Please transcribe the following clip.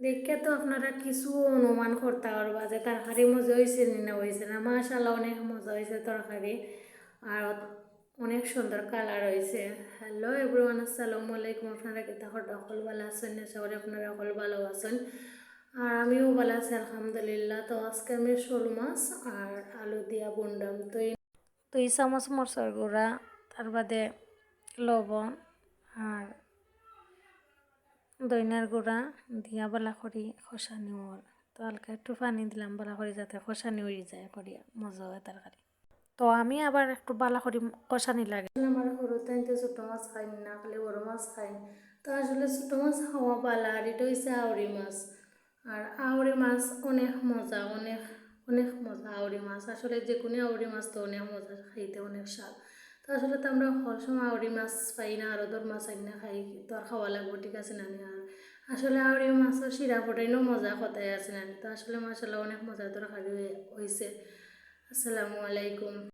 দেখে তো আপনারা কিছু অনুমান করতে পারবা যে তরকারি মজা হয়েছে না হয়েছে না। মাশাআল্লাহ অনেক মজা হয়েছে তরকারি, আর অনেক সুন্দর কালার হয়েছে। হ্যালো এভরিওয়ান, আসসালামু আলাইকুম। আপনারা কিতা সকল ভালো আছেন? আশা করি আপনারা সকল ভালো আছেন, আর আমিও ভালো আছি আলহামদুলিল্লাহ। তো আজকে আমি শোল মাছ আর আলু দিয়া বন্ডাম। দুই চামচ মরচর গুঁড়া, তার বাদে লবণ আর দইনার গুঁড়া দিয়া বলা করি খসানি ওর। তো হালকা একটু পানি দিলাম বলা করি যাতে খসানি উড়ি যায় করিয়া মজা হয় তরকারি। তো আমি আবার একটু বালা করি কষানি লাগে। আমার সরুতে ছোটো মাছ খাই না, খালি বড় মাছ খাই। তো আসলে ছোটো মাছ খাওয়া পালা, আর এটা হচ্ছে আউরি মাছ। আর আউরি মাছ অনেক মজা, অনেক অনেক মজা আউরি মাছ। আসলে যে কোনো আউরি মাছ তো অনেক মজা, খাইতে অনেক স্বাদ। তো আসলে তো আমরা সব সময় আউরি মাছ পাই না, আর ওদের মাছ আই না খাই, তো আর খাওয়া লাগবো, ঠিক আছে না? আর আসলে আউরি মাছের শিরা ফোটাইনও মজা কথাই আছে না। তো আসলে মাসাল্লাহ অনেক মজা তরকারি হয়েছে। আসসালামু আলাইকুম।